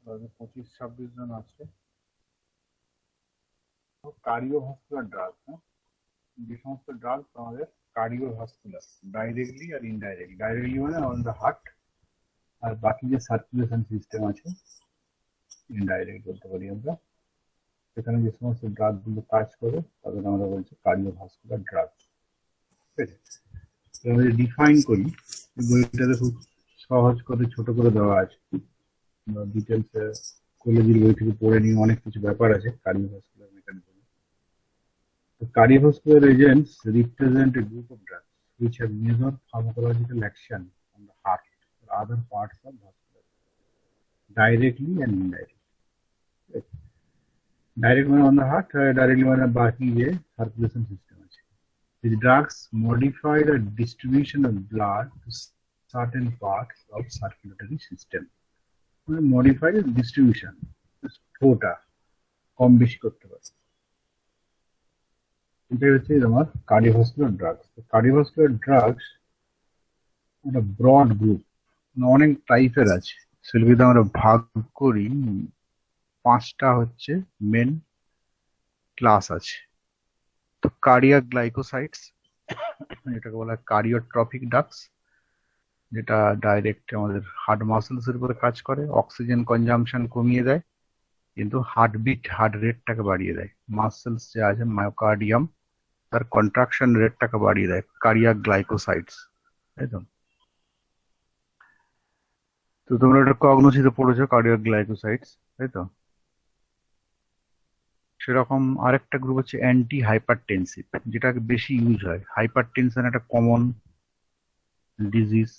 25-26 জন আছে। Cardiovascular drug, যে সমস্ত ড্রাগ আমাদের কার্ডিওভাস্কুলার, ডাইরেক্টলি আর ইনডাইরেক্টলি। ডাইরেক্টলি মানে অন দ্য হার্ট, আর বাকি যে সার্কুলেশন সিস্টেম আছে ইনডাইরেক্ট বলতে পারি আমরা। সেখানে যে সমস্ত ড্রাগ গুলো কাজ করে তাদের আমরা বলছি কার্ডিওভাস্কুলার ড্রাগ। ঠিক আছে, আমরা ডিফাইন করি, বইটাতে খুব সহজ করে ছোট করে দেওয়া আছে, ডিটেলসে কলেজের বই থেকে পড়ে নিয়ে অনেক কিছু ব্যাপার আছে cardiovascular mechanism. Cardiovascular agents represent a group of drugs which have major pharmacological action on the heart or other parts of vascular, directly and indirectly. Direct on the heart, directly on the baki circulation system. These drugs modify the distribution of blood to certain parts of circulatory system. Modify the distribution, flow-টা কম বেশি করতে পারে। এটাই হচ্ছে তোমার cardiovascular drugs. Cardiovascular drugs একটা broad group, অনেক টাইপের আছে, সেগুলো আমরা ভাগ করি। 5টা হচ্ছে মেন ক্লাস আছে। তো কার্ডিয়াক গ্লাইকোসাইডস, এটাকে বলা হয় কার্ডিওট্রপিক ড্রাগস, যেটা ডাইরেক্ট আমাদের হার্ট মাসেলস এর উপরে কাজ করে, অক্সিজেন কনজাম্পশন কমিয়ে দেয় কিন্তু হার্ট রেটটাকে বাড়িয়ে দেয়। মাসেলস যে আছে মায়োকার্ডিয়াম, তার কন্ট্রাকশন রেটটাকে বাড়িয়ে দেয়, কার্ডিয়াক গ্লাইকোসাইডস, তাই তো? তো তোমরা এটা কগনোসিতে পড়েছো কার্ডিয়াক গ্লাইকোসাইডস, তাই তো? সেরকম আরেকটা গ্রুপ হচ্ছে অ্যান্টি হাইপারটেনসিভ, যেটা বেশি ইউজ হয়। হাইপারটেনশন একটা কমন ডিজিজ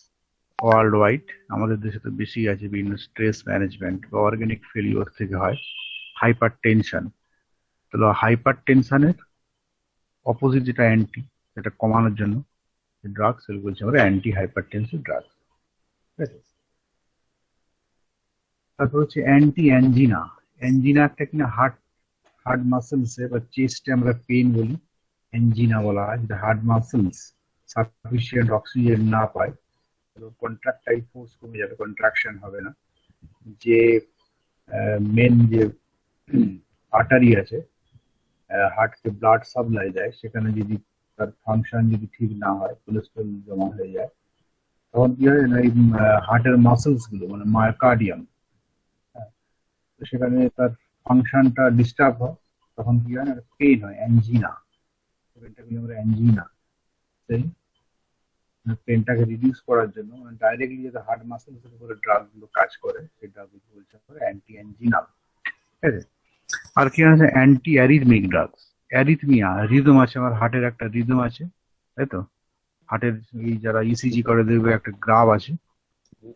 ওয়ার্ল্ড ওয়াইড, আমাদের দেশে তো বেশি আছে, বিভিন্ন স্ট্রেস ম্যানেজমেন্ট বা অর্গানিক ফেলিওর থেকে হয় হাইপারটেনশন। তাহলে হাইপারটেনশনের অপোজিট যেটা অ্যান্টি, সেটা কমানোর জন্য ড্রাগস, সেগুলো বলছি আমরা অ্যান্টি হাইপারটেনসিভ ড্রাগস। ঠিক আছে, তারপর হচ্ছে অ্যান্টি অ্যাঞ্জিনা। অ্যাঞ্জিনা একটা কিনা হার্ট মাসেলসে বা চেস্টে আমরা পেন বলি, অ্যাঞ্জিনা বলা হয়। যেটা হার্ট মাসেলস সাফিসিয়েন্ট অক্সিজেন না পায়, কন্ট্রাক্টাইল ফোর্স কমে যাবে, কন্ট্রাকশন হবে না। যে মেন যে আর্টারি আছে হার্টকে ব্লাড সাপ্লাই দেয়, সেখানে যদি তার ফাংশন যদি ঠিক না হয়, কোলেস্ট্রল জমা হয়ে যায়, তখন কি হয় না, এই হার্টের মাসেলস গুলো মানে মায়োকার্ডিয়াম, সেখানে তার ফাংশনটা ডিস্টার্ব হয়, তখন কি হয় না, পেন হয়, অ্যাঞ্জিনা। আমরা অ্যাঞ্জিনা, সেই পেনটাকে রিডিউস করার জন্য ডাইরেক্টলি যেটা হার্ট মাসেলসের উপরে ড্রাগ গুলো কাজ করে, সেই ড্রাগ গুলো বলছে অ্যান্টি অ্যাঞ্জিনাল। ঠিক আছে, আর কি আছে anti arrhythmic drugs. Arrhythmia, rhythm আছে, আমার হার্টের একটা রিদম আছে, তাই তো? হার্টের এই যারা ইসিজি করে দেখবে একটা গ্রাফ আছে,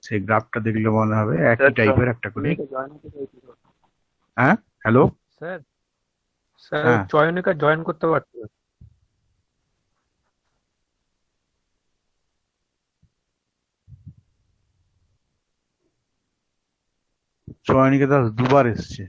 সেই গ্রাফটা দেখলে মনে হবে একই টাইপের একটা করে। হ্যাঁ, হ্যালো স্যার, চয়নিকা জয়েন করতে পারছে? চয়নিকা দাস দুবার এসছে।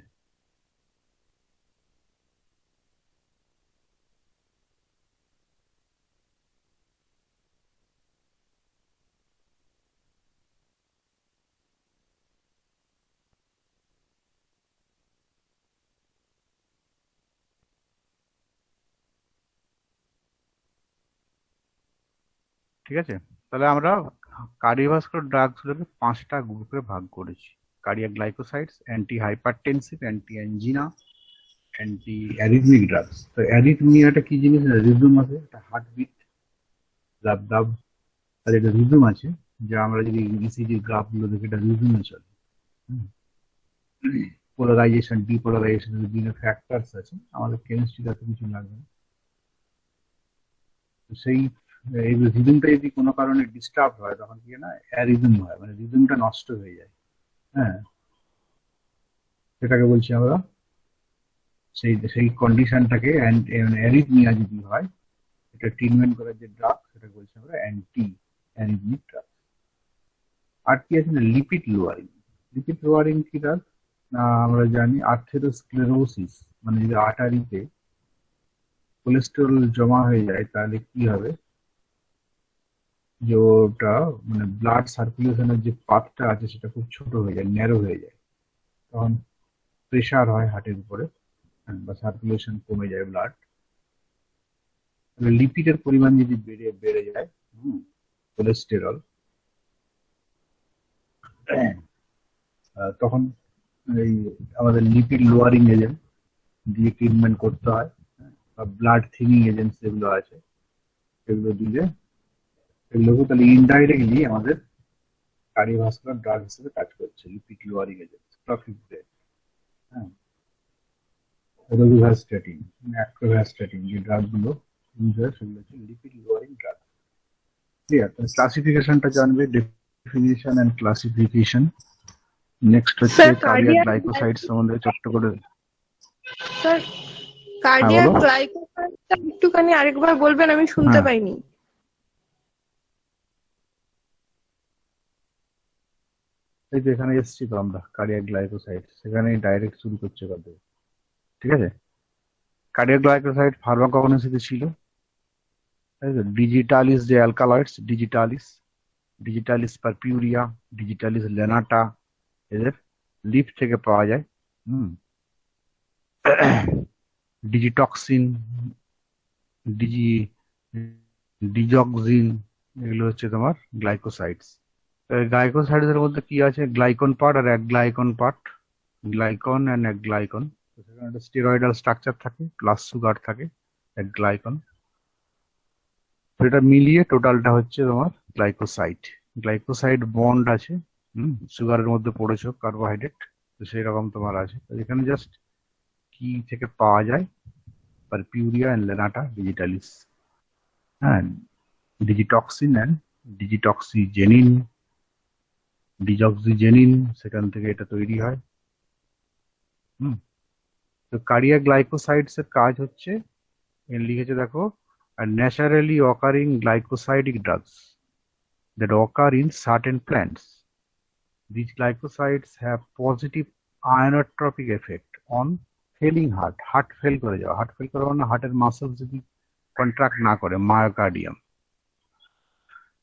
ঠিক আছে, তাহলে আমরা কার্ডিওভাস্কুলার ড্রাগস গুলোকে 5টা গ্রুপে ভাগ করেছি। Cardiac glycosides, anti hypertensive, anti angina, anti arrhythmic drugs. তো অ্যারিথমিয়াটা কি জিনিস? রিদম আছে, একটা হার্টবিট, লাভ লাভ, আর একটা রিদম আছে, যা আমরা যদি ইসিজি গ্রাফ গুলো দেখি, এটা রিদমে চলে। পোলারাইজেশন, ডিপোলারাইজেশন, বিভিন্ন ফ্যাক্টরস আছে, আমাদের কেমিস্ট্রিতে এত কিছু লাগবে না। সেই এই রিদমটা যদি কোনো কারণে ডিস্টার্ব হয়, তখন কি না অ্যারিদম হয়, মানে রিদমটা নষ্ট হয়ে যায়। হ্যাঁ, সেটাকে বলছি আমরা, সেই কন্ডিশনটাকে অ্যারিথমিয়া যদি হয়, এটা ট্রিটমেন্ট করার যে ড্রাগ, সেটা বলছি আমরা অ্যান্টি অ্যারিথমিক ড্রাগ। আর কি আছে না, লিপিড লোয়ারিং। লিপিড লোয়ারিং কি ড্রাগ না, আমরা জানি আর্থেরোস্ক্লেরোসিস, মানে যদি আর্টারিতে কোলেস্টেরল জমা হয়ে যায়, তাহলে কি হবে, যে ওটা মানে ব্লাড সার্কুলেশনের যে পাথটা আছে সেটা খুব ছোট হয়ে যায়, ন্যারো হয়ে যায়। তখন প্রেশার হয় হার্টের উপরে, বা সার্কুলেশন কমে যায় ব্লাড। লিপিডের পরিমাণ যদি বেড়ে বেড়ে যায়, কোলেস্টেরল, তখন এই আমাদের লিপিড লোয়ারিং এজেন্ট দিয়ে ট্রিটমেন্ট করতে হয়, বা ব্লাড থিনিং এজেন্ট যেগুলো আছে সেগুলো দিলে, এগুলোকে তাহলে ইনডাইরেক্টলি আমাদের কার্ডিওভাস্কুলার ড্রাগ হিসেবে কাজ করছে, লিপিড লোয়ারিং এজেন্ট, প্রফিব্রেট, হ্যাঁ, রোভিভাস্ট্যাটিন, অ্যাক্রোভাস্ট্যাটিন, যে ড্রাগগুলো ইউজ হয় সেগুলো হচ্ছে লিপিড লোয়ারিং ড্রাগ। ক্লিয়ার? ক্লাসিফিকেশনটা জানবে, ডেফিনিশন এন্ড ক্লাসিফিকেশন। নেক্সট হচ্ছে স্যার কার্ডিয়াক কার্ডিয়াক গ্লাইকোসাইড সম্বন্ধে ছোট্ট করে। স্যার হ্যাঁ কার্ডিয়াক বলো। গ্লাইকোসাইডটা একটুখানি আরেকবার বলবেন, আমি শুনতে হ্যাঁ, পাইনি। এই যে এখানে এসছি তো আমরা, কার্ডিয়াক গ্লাইকোসাইড, সেখানে ডাইরেক্ট শুরু করছে কথা। ঠিক আছে, কার্ডিয়াক গ্লাইকোসাইড ফার্মাকোগনোসিসে ছিল, তাই তো। ডিজিটালিস যে অ্যালকালয়েডস, ডিজিটালিস পারপিউরিয়া, ডিজিটালিস লেনাটা, এদের লিফ থেকে পাওয়া যায়। হুম, ডিজিটক্সিন, ডিজি ডিজক্সিন, এগুলো হচ্ছে তোমার গ্লাইকোসাইডস। গ্লাইকোসাইডের মধ্যে কি আছে? গ্লাইকন পার্ট আর এক গ্লাইকন পার্ট, গ্লাইকন অ্যান্ড এক গ্লাইকন। সেখানে একটা স্টেরয়েডাল স্ট্রাকচার থাকে, প্লাস সুগার থাকে, এক গ্লাইকন। তো এটা মিলিয়ে টোটালটা হচ্ছে তোমার গ্লাইকোসাইড। গ্লাইকোসাইড বন্ড আছে, সুগারের মধ্যে পড়েছো কার্বোহাইড্রেট, তো সেই রকম তোমার আছে। তো এখানে জাস্ট কি থেকে পাওয়া যায়? পারপিউরিয়া অ্যান্ড লেনাটা ডিজিটালিস, হ্যাঁ, ডিজিটক্সিন অ্যান্ড ডিজিটক্সিজেনিন, ডিজক্সিজেনিন, সেখান থেকে এটা তৈরি হয়। তো কার্ডিয়াক গ্লাইকোসাইডস এর কাজ হচ্ছে, লিখেছে দেখো, naturally occurring glycosidic drugs that occur in certain plants. These glycosides have positive ionotropic effect on failing heart. Heart fail করে যাওয়া, হার্ট ফেল করা মানে হার্টের মাসেল যদি কন্ট্রাক্ট না করে, মায়োকার্ডিয়াম,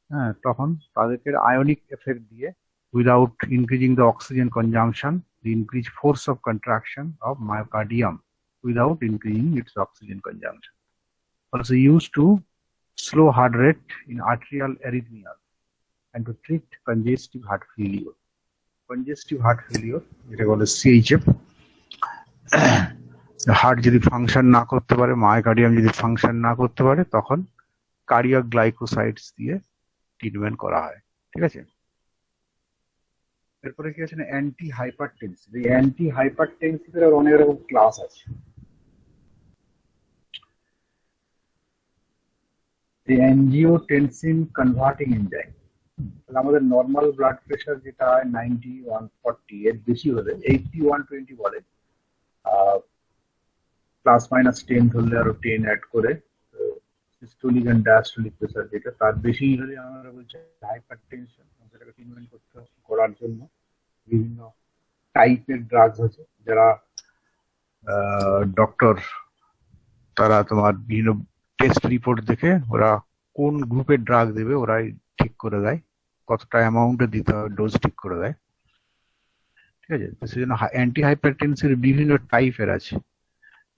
হ্যাঁ, তখন তাদেরকে আয়নিক এফেক্ট দিয়ে, without increasing the oxygen consumption, the increased force of contraction of myocardium without increasing its oxygen consumption. Also used to slow heart rate in arterial arrhythmia and to treat congestive heart failure. Congestive heart failure, যেটা বলে CHF, heart যদি function না করতে পারে, myocardium যদি function না করতে পারে, তখন কার্ডিয়াক গ্লাইকোসাইডস দিয়ে ট্রিটমেন্ট করা হয়। ঠিক আছে, এরপরে কি আছে না, অ্যান্টি হাইপারটেনসিভ। এই অ্যান্টি হাইপারটেনসিভের অনেক রকম ক্লাস আছে। এই অ্যাঞ্জিওটেনসিন কনভার্টিং এনজাইম, আমাদের নর্মাল ব্লাড প্রেশার যেটা 90/140, এর বেশি হলে 80/120 বলে, প্লাস মাইনাস 10 ধরলে আরো 10 অ্যাড করে, সিস্টোলিক এন্ড ডায়াস্টোলিক প্রেশার যেটা তার বেশি হলে আমরা বলছি হাইপারটেনশন। সেটাকে ট্রিটমেন্ট করার জন্য বিভিন্ন টাইপের ড্রাগস আছে, যারা ডক্টর, তারা তোমার বিভিন্ন টেস্ট রিপোর্ট দেখে ওরা কোন গ্রুপের ড্রাগ দেবে ওরাই ঠিক করে দেয়, কতটা অ্যামাউন্টে দিতে হবে, ডোজ ঠিক করে দেয়। ঠিক আছে, তো সেই জন্য অ্যান্টি হাইপারটেনসিভ বিভিন্ন টাইপের আছে,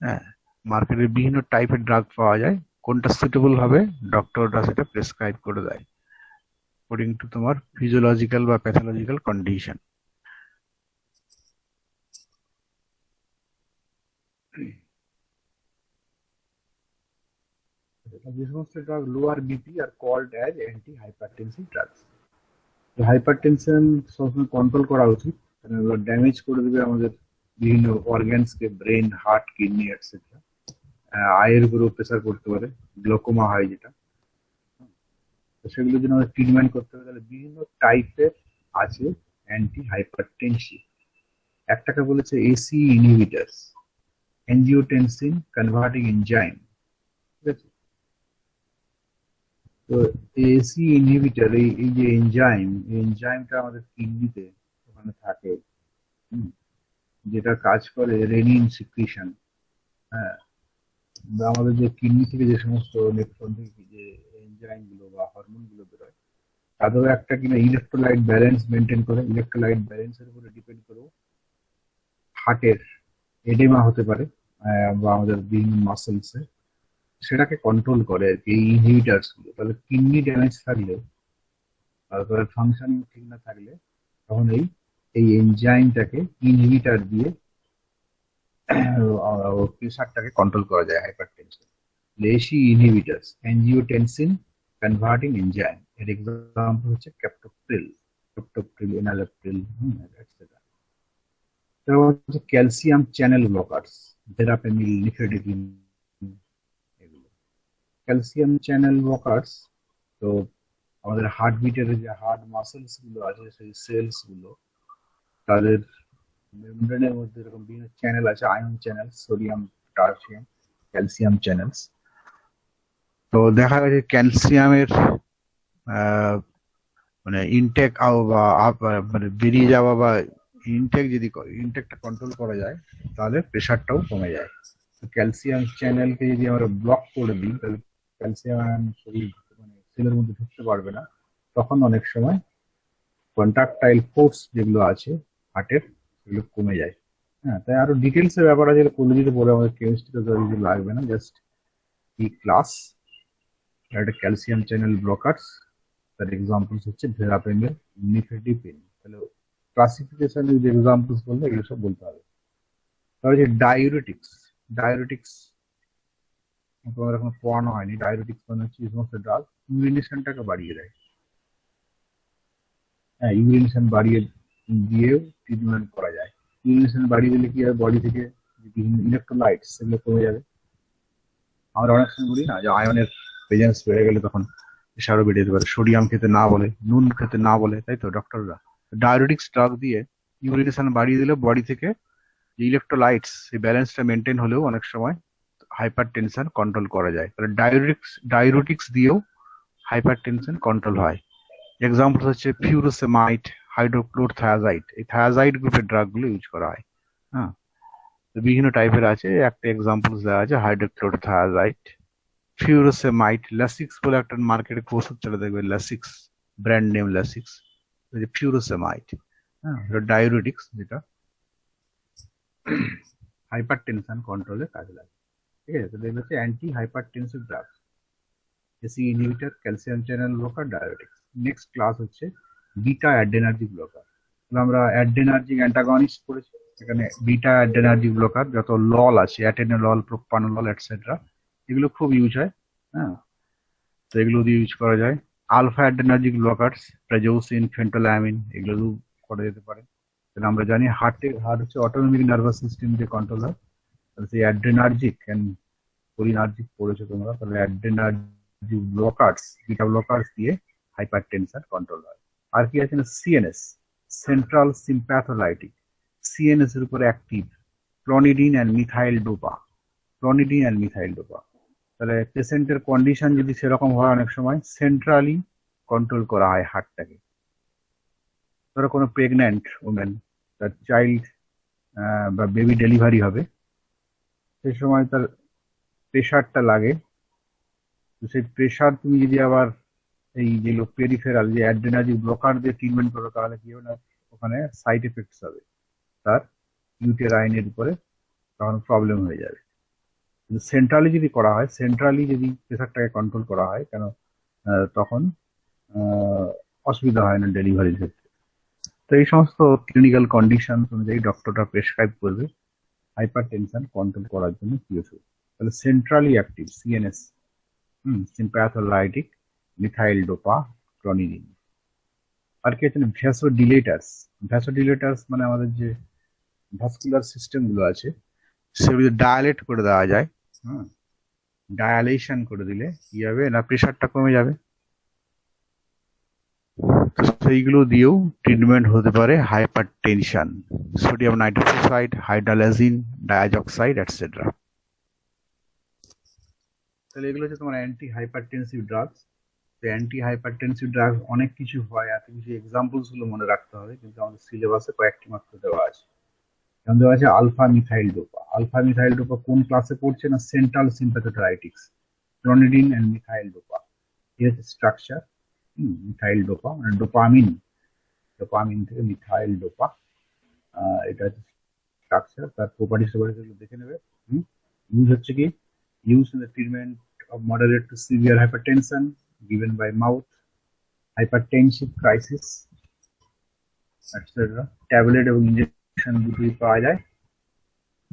হ্যাঁ, মার্কেটে বিভিন্ন টাইপের ড্রাগ পাওয়া যায়। কোনটা সুটেবল হবে ডক্টররা সেটা প্রেসক্রাইব করে দেয় অ্যাকর্ডিং টু তোমার ফিজিওলজিক্যাল বা প্যাথোলজিক্যাল কন্ডিশন। যে সমস্ত drug lower BP are called as anti hypertensive drugs. Hypertension সবসময় কন্ট্রোল করা উচিত, কারণ এগুলো ড্যামেজ করে দেবে আমাদের বিভিন্ন অর্গানসকে, ব্রেন, হার্ট, কিডনি এটসেট্রা। আয়ের উপরেও প্রেসার পড়তে পারে, গ্লোকোমা হয় যেটা, তো সেগুলোর জন্য আমাদের ট্রিটমেন্ট করতে হবে। তাহলে বিভিন্ন টাইপের আছে অ্যান্টি হাইপারটেনসিভ। একটাকে বলেছে AC inhibitors, angiotensin converting enzyme. ঠিক আছে, তো এসি ইনহিবিটার, এই যে এনজাইমটা আমাদের কিডনিতে ওখানে থাকে, যেটা কাজ করে রেনিন সিক্রিশন। হ্যাঁ, আমাদের যে কিডনি থেকে যে সমস্ত নেফ্রন থেকে যে এনজাইম গুলো বা হরমোন গুলো বেরোয়, তাদেরও একটা কিনা ইলেকট্রোলাইট ব্যালেন্স মেনটেন করে। ইলেকট্রোলাইট ব্যালেন্সের উপরে ডিপেন্ড করেও হার্টের এডেমা হতে পারে বা আমাদের বিভিন্ন মাসেলসে, সেটাকে কন্ট্রোল করে আর কি এই ইনহিবিটার্স গুলো। তাহলে কিডনি ড্যামেজ থাকলে, তারপরে ফাংশন ঠিক না থাকলে, তখন এই এনজাইমটাকে ইনহিবিটার দিয়ে প্রেশারটাকে কন্ট্রোল করা যায়, hypertension. AC inhibitors, angiotensin converting enzyme, এর এক্সাম্পল হচ্ছে ক্যাপটোপ্রিল, এনালেপ্রিল, এটসেট্রা। তারপর হচ্ছে ক্যালসিয়াম চ্যানেল ব্লকার্স, ভেরাপেনিল, নিফেডিপিন, এগুলো ক্যালসিয়াম চ্যানেল ব্লকার্স। তো আমাদের হার্টবিটের যে হার্ট মাসেলস গুলো আছে, সেই সেলস গুলো, তাদের মেমব্রেনের মধ্যে এরকম বিভিন্ন চ্যানেল আছে, ion channel, sodium, potassium, calcium channels. তো দেখা গেছে ক্যালসিয়ামের মানে ইনটেক বা মানে বেরিয়ে যাওয়া বা ইনটেকটা কন্ট্রোল করা যায়, তাহলে প্রেশারটাও কমে যায়। তো ক্যালসিয়াম চ্যানেলকে যদি আমরা ব্লক করে দিই, তাহলে ক্যালসিয়াম শরীর মানে সেলের মধ্যে ঢুকতে পারবে না। তখন অনেক সময় কন্ট্রাকটাইল ফোর্স যেগুলো আছে হার্টের, সেগুলো কমে যায়। হ্যাঁ, তাই আরো ডিটেলস এর ব্যাপার আছে, করলে যদি পরে আমাদের কেমিস্ট্রিতে লাগবে না, জাস্ট এই ক্লাস। একটা ক্যালসিয়াম চ্যানেল ব্লকার্স, তার এক্সাম্পলস হচ্ছে ভেরাপেনিল, নিফেডিপিন। তাহলে ক্লাসিফিকেশনের যে এক্সাম্পলস বললে এগুলো সব বলতে হবে। তারপর হচ্ছে ডায়োরেটিক্স তোমাদের এখন পড়ানো হয়নি। ডায়োরেটিক্স মানে হচ্ছে এই সমস্ত ড্রাগ ইউরিনেশনটাকে বাড়িয়ে দেয়। হ্যাঁ, ইউরিনেশন বাড়িয়ে দিয়েও ট্রিটমেন্ট করা যায়। ইউরিনেশন বাড়িয়ে দিলে কি হয়, বডি থেকে বিভিন্ন ইলেকট্রোলাইটস সেগুলো কমে যাবে। আমরা অনেক সময় বলি না যে আয়নের প্রেজেন্স বেড়ে গেলে তখন প্রেশারও বেড়ে যেতে পারে, সোডিয়াম খেতে না বলে, নুন খেতে না বলে, তাই তো ডক্টররা। ডায়োরেটিক্স ড্রাগ দিয়ে ইউরিনেশন বাড়িয়ে দিলে বডি থেকে যে ইলেকট্রোলাইটস, সেই ব্যালেন্সটা মেনটেন হলেও অনেক সময় হাইপার টেনশন কন্ট্রোল করা যায়। তাহলে ডায়োরেটিক্স দিয়েও হাইপার টেনশন কন্ট্রোল হয়। এক্সাম্পল হচ্ছে ফিউরোসেমাইড, হাইড্রোক্লোরথায়াজাইড, এই থায়াজাইড গ্রুপের ড্রাগ গুলো ইউজ করা হয়। হ্যাঁ, বিভিন্ন টাইপের আছে, একটা এক্সাম্পল দেওয়া আছে হাইড্রোক্লোরথায়াজাইড, ফিউরোসেমাইড, লাসিক্স বলে একটা মার্কেটে ওষুধ চলে, দেখবে লাসিক্স, ব্র্যান্ড নেম লাসিক্স, ফিউরোসেমাইড। হ্যাঁ, ডায়োরেটিক্স যেটা হাইপার টেনশন কন্ট্রোলে কাজে লাগে। ঠিক আছে, তাহলে এগুলো হচ্ছে anti hypertensive drugs, AC inhibitor, calcium channel blocker, diuretics. Next class হচ্ছে বিটা অ্যাডেনার্জিক ব্লকার। আমরা অ্যাডেনার্জিক অ্যান্টাগনিস্ট পড়েছি, এখানে বিটা অ্যাডেনার্জিক ব্লকার, যত লল আছে, অ্যাটেনোলল, প্রোপানোলল, এটসেট্রা, এগুলো খুব ইউজ হয়। হ্যাঁ, তো এগুলো দিয়ে ইউজ করা যায়। আলফা অ্যাডেনার্জিক ব্লকার্স, প্রাজোসিন, ফেন্টোলামিন, এগুলো করা যেতে পারে। তাহলে আমরা জানি হার্ট হচ্ছে অটোনমিক নার্ভাস সিস্টেম যে কন্ট্রোল হয়, সেই অ্যাড্রেনার্জিক এন্ড কোলিনার্জিক পড়েছো তোমরা, তাহলে অ্যাড্রেনার্জিক ব্লকার্স, বিটা ব্লকার্স দিয়ে হাইপারটেনশন কন্ট্রোল হয়। আর কি আছে না, সিএনএস, সেন্ট্রাল সিম্প্যাথোলাইটিক, সিএনএস এর উপরে active, clonidine and methyl dopa, তাহলে পেশেন্টের কন্ডিশন যদি সেরকম হয়, অনেক সময় সেন্ট্রালি কন্ট্রোল করা হয় হার্টটাকে। ধরো কোনো প্রেগন্যান্ট ওমেন, তার চাইল্ড বা বেবি ডেলিভারি হবে, সেই সময় তার প্রেশারটা লাগে। তো সেই প্রেশার তুমি যদি আবার এই যে পেরিফেরাল যে অ্যাড্রেনার্জিক ব্লকার দিয়ে ট্রিটমেন্ট করো, তাহলে কি হবে না, ওখানে সাইড এফেক্টস হবে তার ইউটেরাইনের উপরে, তখন প্রবলেম হয়ে যাবে। কিন্তু সেন্ট্রালি যদি করা হয়, সেন্ট্রালি যদি প্রেশারটাকে কন্ট্রোল করা হয়, কেন তখন অসুবিধা হয় না ডেলিভারির ক্ষেত্রে। তো এই সমস্ত ক্লিনিক্যাল কন্ডিশন অনুযায়ী ডক্টররা প্রেসক্রাইব করবে হাইপার টেনশন কন্ট্রোল করার জন্য কি ওষুধ। তাহলে centrally active CNS, সিম্প্যাথোলাইটিক, methyl dopa, clonidine. আর কি আছে না, ভ্যাসোডিলেটার্স মানে আমাদের যে ভাস্কুলার সিস্টেম গুলো আছে, সেগুলো ডায়ালেট করে দেওয়া যায়। ডায়ালেশন করে দিলে কি হবে না, প্রেশারটা কমে যাবে। সেইগুলো দিয়েও ট্রিটমেন্ট হতে পারে hyper tension, sodium নাইট্রোসাইড, hydralazine, ডায়াজক্সাইড, etcetera. তাহলে এগুলো হচ্ছে তোমার অ্যান্টি হাইপারটেনসিভ ড্রাগস। তো অ্যান্টি হাইপারটেনসিভ ড্রাগস অনেক কিছু হয়, এত কিছু এক্সাম্পলস গুলো মনে রাখতে হবে, কিন্তু আমাদের সিলেবাসে কয়েকটি মাত্র দেওয়া আছে। যেমন দেওয়া আছে alpha methyl dopa. Alpha methyl dopa কোন ক্লাসে পড়ছে না, central সিম্প্যাথোলাইটিক্স, clonidine and methyl dopa. এর হচ্ছে স্ট্রাকচার, মিথাইল ডোপা মানে ডোপামিন থেকে মিথাইল ডোপা, এটা হচ্ছে স্ট্রাকচার, তার প্রপার্টিস গুলো দেখে নেবে। ইউজ হচ্ছে কি, use in the treatment of moderate to severe hypertension given by mouth, hypertensive crisis etcetera. Tablet এবং ইনজেকশন দুটোই পাওয়া যায়।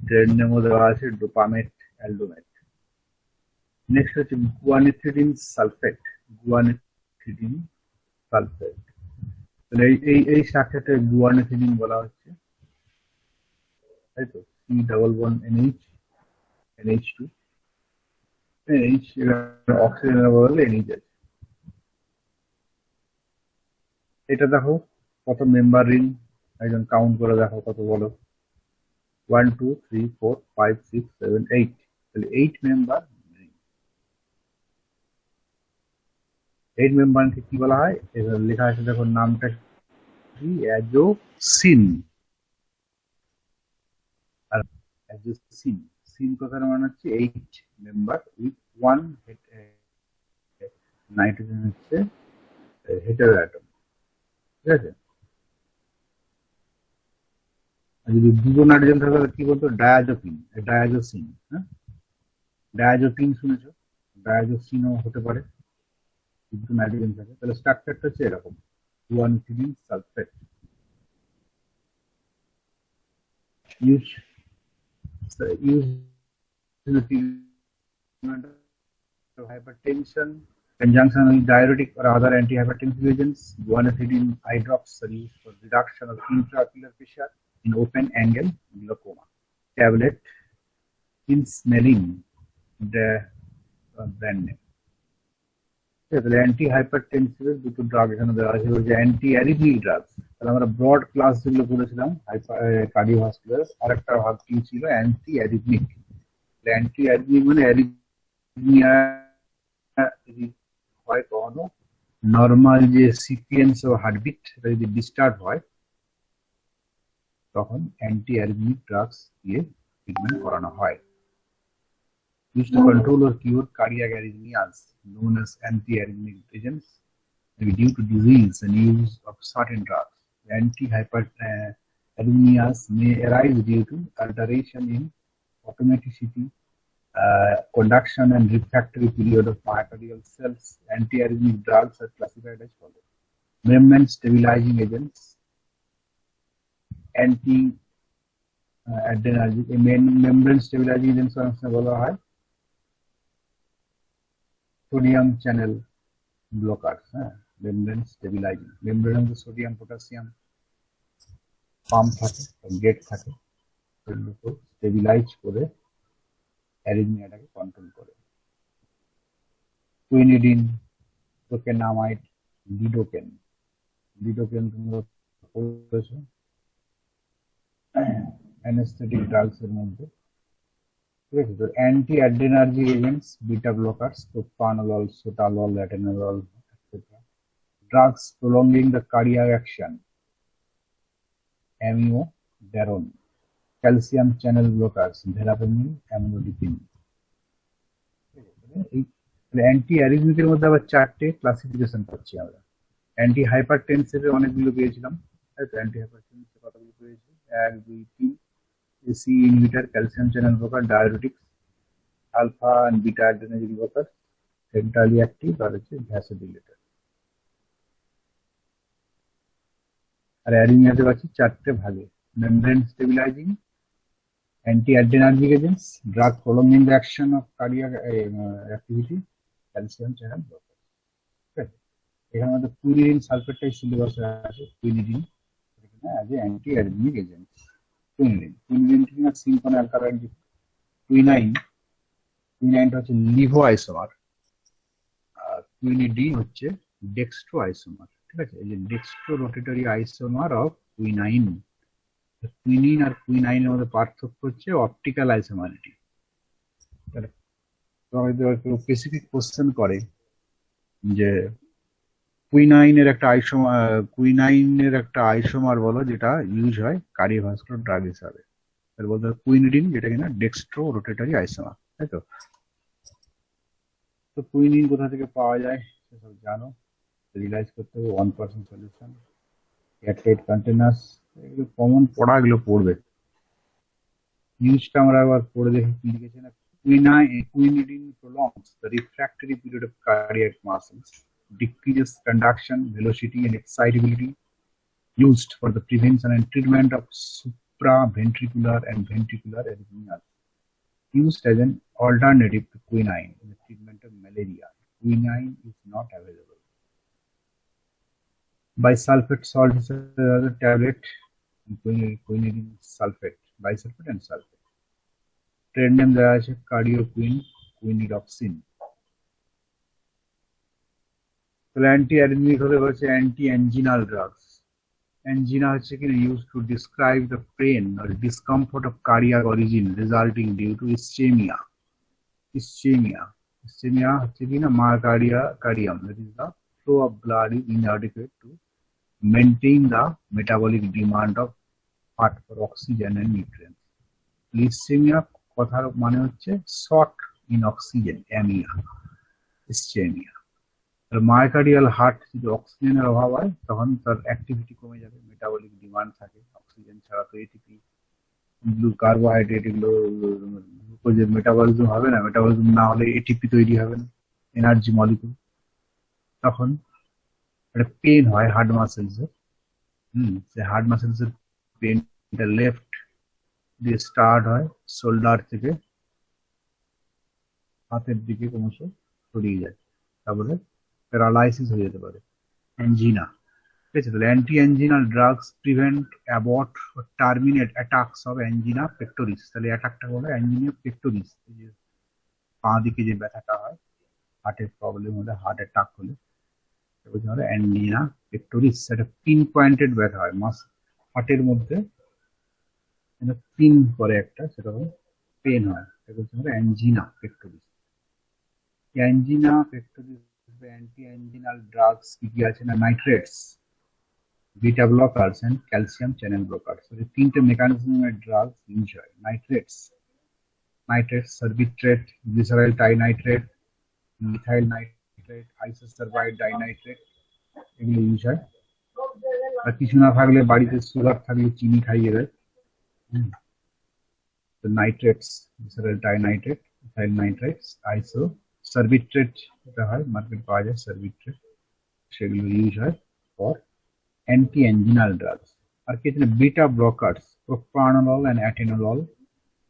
ট্রেড নেমও দেওয়া আছে, ডোপামেট, অ্যালডোমেট। নেক্সট হচ্ছে গুয়ানিথিডিন সালফেট, গুয়ানিথিডিন সালফেট। তাহলে এই স্ট্রাকচারটা গুয়ানিথিডিন বলা হচ্ছে, তাই তো। C double bond NH, NH2, NH, অক্সিজেনের বদলে NH আছে। এটা দেখো কত মেম্বার রিং, একজন কাউন্ট করে দেখো কত বলো। 1 2 3 4 5 6 7 8, তাহলে 8 মেম্বার রিং। 8 মেম্বারকে কি বলা হয়, এখানে লেখা আছে দেখো, নামটা কি, অ্যাজোসিন। আর অ্যাজোসিন, সিন কথার মানে হচ্ছে 8 মেম্বার উইথ 1 নাইট্রোজেন হচ্ছে হেটারো অ্যাটম, ঠিক আছে। আর যদি দুটো নাইট্রোজেন থাকে তাহলে কি বলতো, ডায়াজোপিন, ডায়াজোসিন। হ্যাঁ, ডায়াজোপিন শুনেছো, ডায়াজোসিনও হতে পারে দুটো নাইট্রোজেন থাকে। তাহলে স্ট্রাকচারটা হচ্ছে এরকম, guanethidine sulphate. Use in the treatment of hypertension, conjunction with diuretic or other antihypertensive agents. Guanethidine eye drops are used for reduction of intraocular pressure in open angle glaucoma. Tablet in smelling, the brand name. তাহলে anti hypertensive দুটো drug এখানে দেওয়া আছে, যে anti arrhythmic drugs. তাহলে আমরা broad class যেগুলো করেছিলাম কার্ডিওভাস্কুলার, আরেকটা ভাগ কি ছিল, অ্যান্টি অ্যারিথমিক। অ্যান্টি অ্যারিথমিক মানে অ্যারিথমিয়া হয় কখনো নর্মাল যে সিকুয়েন্স অফ হার্টবিট সেটা যদি ডিস্টার্ব হয় তখন অ্যান্টি অ্যারিথমিক ড্রাগস দিয়ে ট্রিটমেন্ট করানো হয়। Used to control or cure cardiac arrhythmias, known as anti-arrhythmic agents, due to disease and use of certain drugs. Anti-arrhythmias may arise due to alteration in automaticity, conduction and refractory period of myocardial cells. Anti-arrhythmic drugs are classified as follows: membrane stabilizing agents, anti-adrenergic, membrane stabilizing agents বলা হয় sodium channel blocker. হ্যাঁ, membrane stabilizing, মেমব্রেনের মধ্যে sodium potassium pump থাকে, gate থাকে, সেগুলোকে stabilize করে অ্যারিথমিয়াটাকে কন্ট্রোল করে। Quinidine, procainamide, lidocaine. লিডোকেন তোমরা পড়েছো অ্যানেস্থেটিক ড্রাগস এর মধ্যে, ঠিক আছে। তো anti adrenergic agents, beta blockers, propranolol, sotalol, atenolol, etcetera. Drugs prolonging the cardiac action, amiodarone. Calcium channel blockers, verapamil, amlodipine. এই অ্যান্টি অ্যারিথমিকের মধ্যে আবার 4টে ক্লাসিফিকেশন পাচ্ছি আমরা। অ্যান্টি হাইপারটেনসিভে অনেকগুলো পেয়েছিলাম, তাই তো। অ্যান্টি হাইপারটেনসিভ কতগুলো পেয়েছি, 1 2 3। AC inhibitor, calcium channel blocker, diuretics, alpha and beta adrenergic blockers, centrally active আর হচ্ছে vasodilator। আর অ্যারিথমিয়াতে পাচ্ছি 4টে ভাগে: membrane stabilizing, anti-adrenergic agents, drug prolonging the action of cardiac activity, calcium channel blocker। ঠিক আছে, এখানে মধ্যে কুইনিডিন সালফেটটাই সিলেবাসে আছে, কুইনিডিন এখানে as a anti arrhythmic agent. Quinidine cinchona alkaloid quinine, কুইনাইনটা হচ্ছে লিভো আইসোমার, আর কুইনিডিন হচ্ছে ডেক্সট্রো আইসোমার। ঠিক আছে, এই যে dextro rotatory isomer of quinine. Quinine আর কুইনাইনের মধ্যে পার্থক্য হচ্ছে অপটিক্যাল আইসোমারিটি। কেউ স্পেসিফিক কোশ্চেন করে যে কুইনাইনের একটা আইসোমার বলো যেটা ইউজ হয় কার্ডিওভাস্কুলার ড্রাগ হিসাবে, এর বলতে কুইনিডিন, যেটা কিনা ডেক্সট্রো রোটেটরি আইসোমার, তাই তো। তো কুইনিন কোথা থেকে পাওয়া যায় সেসব জানো, রিলাইজ করতে হবে। 1% সলিউশন, এয়ারটাইট কন্টেনার্স, এগুলো কমন পড়া, এগুলো পড়বে। নিউজটা আমরা আবার পড়ে দেখি কি লিখেছে না, quinidine prolongs the refractory period of cardiac muscles, decreases conduction, velocity, and excitability, used for the prevention and treatment of supraventricular and ventricular arrhythmias. Used as an alternative to quinine in the treatment of malaria. Quinine is not available. Bisulfate salt is another tablet, quinidine sulfate, bisulfate and sulfate. Trade name দেওয়া আছে কার্ডিওকুইন, কুইনিডক্সিন। তাহলে anti arrhythmic হলে হচ্ছে anti anginal drugs. Angina হচ্ছে কি use to describe the pain or discomfort of cardiac origin resulting due to ischaemia. Ischaemia হচ্ছে কি না myocardium, that is the flow of blood is inadequate to maintain the metabolic demand of heart for oxygen and nutrients. Ischaemia কথার মানে হচ্ছে short in oxygen, aemia, ischaemia. Myocardial heart যদি অক্সিজেনের অভাব হয় তখন তার অ্যাক্টিভিটি কমে যাবে, মেটাবলিক ডিমান্ড থাকে, অক্সিজেন ছাড়া তো এটিপি, কার্বোহাইড্রেট এগুলো গ্লুকোজের মেটাবলিজম হবে না, মেটাবলিজম না হলে এটিপি তৈরি হবে না, এনার্জি মলিকুল। তখন একটা পেন হয় হার্ট মাসেলসের, সে হার্ট মাসেলসের পেনটা লেফট দিয়ে স্টার্ট হয়, শোল্ডার থেকে হাতের দিকে ক্রমশ ছড়িয়ে যায়, তারপরে প্যারালাইসিস হয়ে যেতে পারে, অ্যাঞ্জিনা। ঠিক আছে, তাহলে anti anginal drugs prevent, abort, terminate attacks of angina pectoris. তাহলে অ্যাটাকটা হলো অ্যাঞ্জিনা পেক্টোরিস, যে বাঁ দিকে যে ব্যথাটা হয় হার্টের প্রবলেম হলে, হার্ট অ্যাটাক হলে অ্যাঞ্জিনা পেক্টোরিস। একটা পিন পয়েন্টেড ব্যথা হয় হার্টের মধ্যে, পিন করে একটা, সেটা হলো পেন হয়, সেটা হচ্ছে angina pectoris. Angina pectoris anti anginal drugs কি কি আছে না, nitrates, beta blockers and calcium channel blockers. এই তিনটে মেকানিজমের ড্রাগস ইউজ হয়। Nitrates, sorbitrate, glyceryl trinitrate, methyl nitrate, isosorbide dinitrate, এগুলো ইউজ হয়। আর কিছু না থাকলে বাড়িতে সুগার থাকলে চিনি খাইয়ে দেয়। নাইট্রেটস, গ্লিসারাইল ট্রাইনাইট্রেট, মিথাইল নাইট্রেটস, আইসো সার্বিট্রেট, এটা হয় মার্কেট পাওয়া যায় সার্বিট্রেট, সেগুলো ইউজ হয় ফর অ্যান্টি অ্যাঞ্জিনাল ড্রাগস। আর কি আছে, beta blockers, propranolol and atenolol,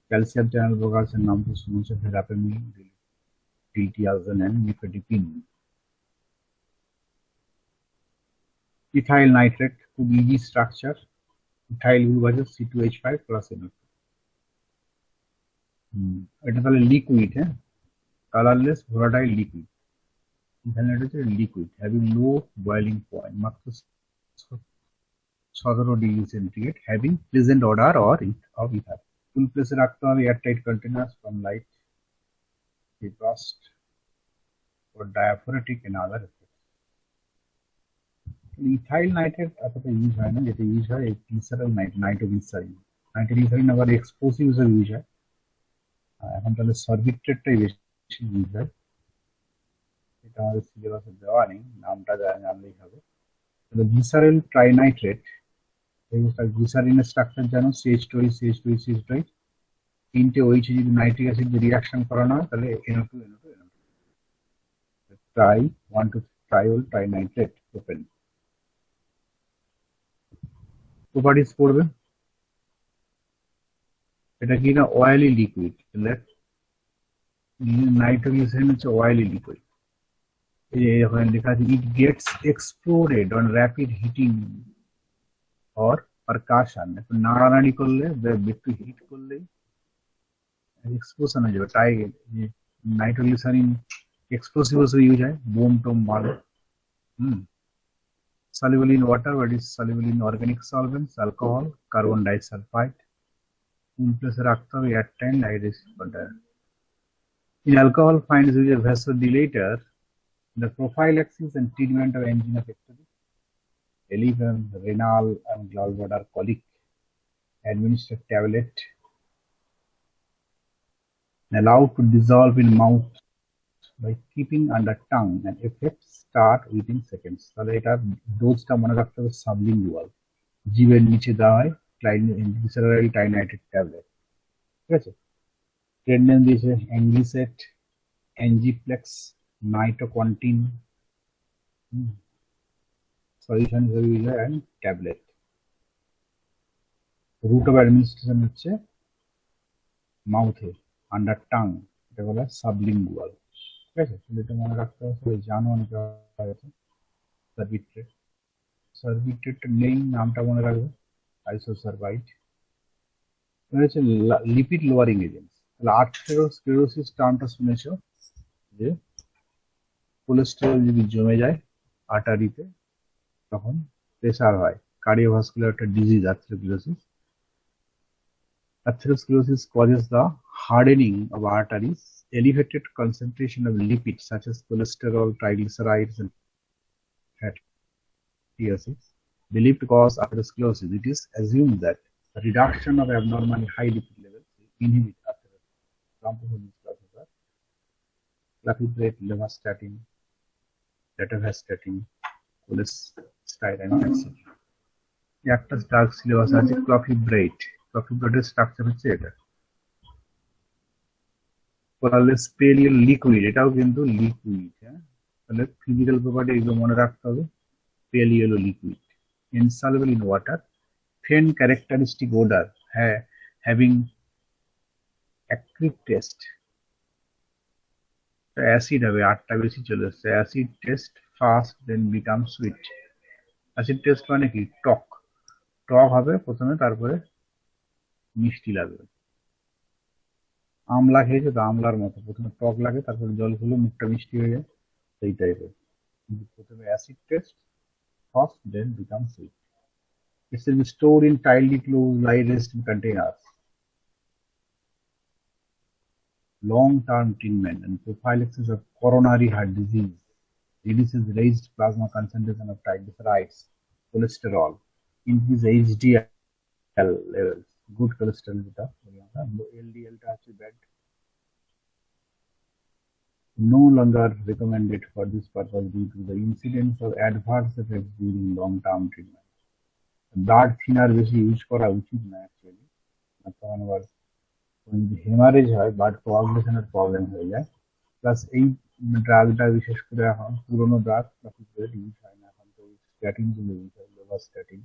calcium channel blockers এর নাম তো শুনেছে, verapamil, diltiazem and nifedipine. Ethyl nitrate, খুব ইজি স্ট্রাকচার, ইথাইল গ্রুপ আছে C2H5 প্লাস NO2। এটা তাহলে লিকুইড, হ্যাঁ, colourless volatile liquid. Ethyl nitrate হচ্ছে liquid having low boiling point, মাত্র 17°C, having pleasant odour or of ether. Cool প্লেসে রাখতে হবে, airtight containers from light, defrost for diaphoretic and other effects. Ethyl nitrate এতটা use হয় না, যেটা use হয় গ্লিসারল নাইট্রোগ্লিসারিন। নাইট্রোগ্লিসারিন আবার এক্সপ্লোসিভ হিসেবে ইউজ হয়। এখন তাহলে সর্বিট্রেটটাই বেশি ইউজ হয়, এটা আমাদের সিলেবাসে দেওয়া নেই, নামটা জানলেই হবে। গ্লিসারল ট্রাইনাইট্রেট, গ্লিসারিনের স্ট্রাকচার জানো, CH2, তিনটে OH যদি নাইট্রিক অ্যাসিড দিয়ে রিঅ্যাকশন করানো হয় তাহলে NO2, ট্রাই 1 to ট্রাইল ট্রাইনাইট্রেট প্রোপেন। প্রপার্টিজ পড়বে, এটা কি না অয়েলি লিকুইড, নাইট্রোগ্লিসারিন হচ্ছে অয়েলি লিকুইড। এই ওখানে লেখা আছে it gets exploded on rapid heating or percussion. একটু নাড়ানাড়ি করলে, একটু হিট করলেই এক্সপ্লোশন হয়ে যাবে। তাই নাইট্রোগ্লিসারিন এক্সপ্লোসিভ হিসেবে ইউজ হয়, বোম টোম মারো। soluble in water, what is soluble in organic solvents, alcohol, carbon disulfide. In place রাখতে হবে airtight iris container. In alcohol finds with a vasodilator, the prophylaxis and treatment of angina pectoris, elephant, renal and gallbladder colic, administered tablet, allowed to dissolve in mouth by keeping under tongue, and effects start within seconds. তাহলে এটা ডোজটা মনে রাখতে হবে sublingual, জিভের নিচে দেওয়া হয় গ্লিসারাইল ট্রাইনাইট্রেট tablet. ঠিক আছে। ট্রেড নেম দিয়েছে অ্যাংলিসেট, অ্যাঞ্জিপ্লেক্স, নাইটোকন্টিন, সলিউশন হিসেবে ইউজ হয়, and tablet. Route of administration হচ্ছে মাউথে, আন্ডার টাং, এটা বলা হয় সাবলিঙ্গুয়াল। ঠিক আছে, এটা মনে রাখতে হবে, সবাই জানো অনেকে হয়তো। সার্বিট্রেট, সার্বিট্রেট নেই, নামটা মনে রাখবে, আইসোসারবাইট। এটা হচ্ছে লিপিড লোয়ারিং এজেন্ট। তাহলে আর্টেরিওস্ক্লেরোসিস টার্মটা শুনেছো, যে কোলেস্টেরল যদি জমে যায় আর্টারিতে তখন প্রেসার হয়, কার্ডিওভাস্কুলার একটা disease arteriosclerosis. Atherosclerosis causes the hardening of arteries, elevated concentration of lipids such as cholesterol, triglycerides, and fatty acids. Believed to cause atherosclerosis, it is assumed that the reduction of abnormally high lipid levels will inhibit atherosclerosis. Examples of these causes are clafiprate, levastatin, rosuvastatin, cholestyramine, etc. একটা dark syllabus আছে ক্লফিব্রেট। ক্লফিব্রেটের structure হচ্ছে এটা, তাহলে স্পেলিয়াল liquid, এটাও কিন্তু liquid. হ্যাঁ, তাহলে physical property এগুলো মনে রাখতে হবে। Pale yellow liquid, insoluble in water, faint characteristic odour, having acrid taste. Acid হবে, 8টা বেশি চলে এসছে। Acid taste first then become sweet. Acid taste মানে কি, টক টক হবে প্রথমে, তারপরে মিষ্টি লাগবে। আমলা খেয়েছে তো, আমলার মতো প্রথমে টক লাগে, তারপরে জল খেলে মুখটা মিষ্টি হয়ে যায়, সেই টাইপের। প্রথমে acid test first then become sweet. It will be stored in tightly closed dry-resistant containers. Long-term treatment and prophylaxis of coronary heart disease reduces raised plasma concentration of triglycerides, cholesterol, increase HDL levels, good cholesterol যেটা, LDL টা আছে bad, no longer recommended for this purpose due to the incidence of adverse effects during long-term treatment. Blood thinner বেশি use করা উচিত না actually, তখন আবার haemorrhage হয়, ব্লাড কোয়াগুলেশনের প্রবলেম হয়ে যায়। প্লাস এই ড্রাগটা বিশেষ করে এখন পুরোনো ড্রাগ ইউজ হয় না, এখন তো স্ট্যাটিন গুলো ইউজ হয়, lovastatin,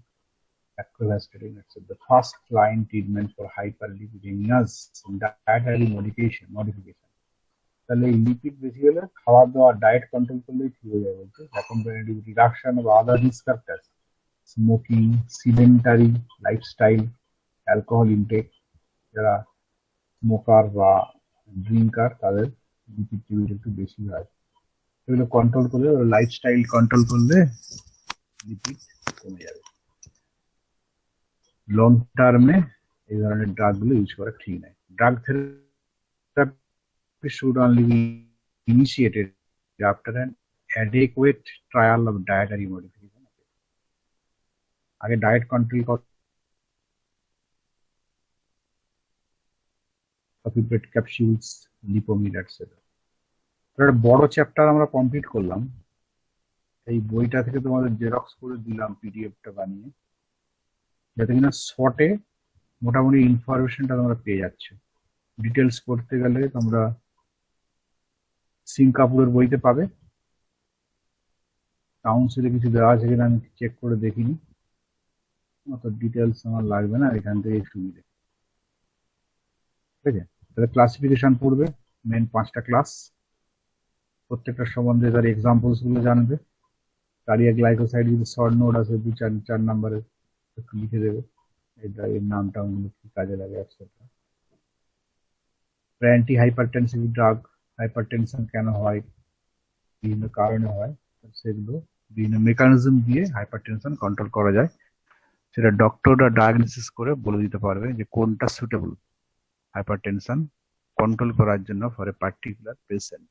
atorvastatin, the first line treatment for hyperlipidaemias, dietary modification. তাহলে এই লিপিড বেশি হলে খাওয়া দাওয়া ডায়েট কন্ট্রোল করলেই ঠিক হয়ে যাবে বলছে। Accompanied reduction of other risk factors, smoking, sedentary lifestyle, alcohol intake, যারা স্মোকার বা ড্রিঙ্কার তাদের লিপিড লেভেল একটু বেশি হয়। এগুলো কন্ট্রোল করলে, লাইফস্টাইল কন্ট্রোল করলে লিপিড কমে যাবে। লং টার্মে এই ধরনের ড্রাগ গুলো ইউজ করা ঠিক নয়। Drug therapy should only be initiated after an অ্যাডেকুয়েট trial of dietary modification. আগে ডায়েট কন্ট্রোল কর, ক্লফিব্রেট ক্যাপসুলস, লিপোমিড এটসেট্রা। একটা বড় চ্যাপ্টার আমরা কমপ্লিট করলাম। এই বইটা থেকে তোমাদের জেরক্স করে দিলাম পিডিএফটা বানিয়ে, যাতে কিনা শর্টে মোটামুটি ইনফরমেশনটা তোমরা পেয়ে যাচ্ছ। ডিটেলস করতে গেলে তোমরা সিং কাপুরের বইতে পাবে, কাউন্সিলে কিছু দেওয়া আছে কিনা আমি চেক করে দেখিনি, অত ডিটেলস আমার লাগবে না, এখান থেকে সুবিধে। ঠিক আছে, তাহলে ক্লাসিফিকেশন পড়বে, মেন 5টা ক্লাস, প্রত্যেকটা সম্বন্ধে তার এক্সাম্পলস গুলো জানবে। কার্ডিয়াক গ্লাইকোসাইড যদি শর্ট নোড আছে 2-4 নাম্বারে একটু লিখে দেবে, এটা এর নামটা ওগুলো কি কাজে লাগে etcetera. Anti hypertensive drug, hypertension কেন হয়, বিভিন্ন কারণে হয়, সেগুলো বিভিন্ন মেকানিজম দিয়ে হাইপারটেনশন কন্ট্রোল করা যায়, সেটা ডক্টররা ডায়াগনোসিস করে বলে দিতে পারবে যে কোনটা সুটেবল হাইপারটেনশন কন্ট্রোল করার জন্য ফর এ পার্টিকুলার পেশেন্ট।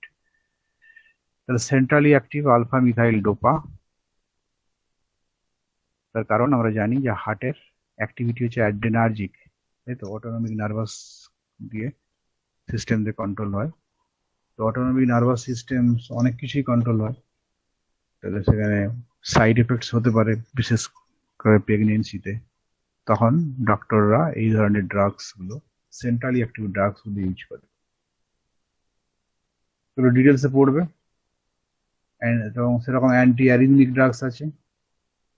তাহলে centrally active alpha methyl dopa, তার কারণ আমরা জানি যে হার্টের অ্যাক্টিভিটি হচ্ছে অ্যাড্রেনার্জিক, তাই তো, অটোনমিক নার্ভাস দিয়ে সিস্টেম দিয়ে কন্ট্রোল হয়। তো অটোনমিক নার্ভাস সিস্টেম অনেক কিছুই কন্ট্রোল হয়, তাহলে সেখানে সাইড এফেক্টস হতে পারে, বিশেষ করে প্রেগনেন্সিতে। তখন ডক্টররা এই ধরনের ড্রাগস গুলো সেন্ট্রালি অ্যাক্টিভ ড্রাগস গুলো ইউজ করে। পুরো ডিটেলসে পড়বে। এবং সেরকম অ্যান্টি অ্যারিথমিক ড্রাগস আছে,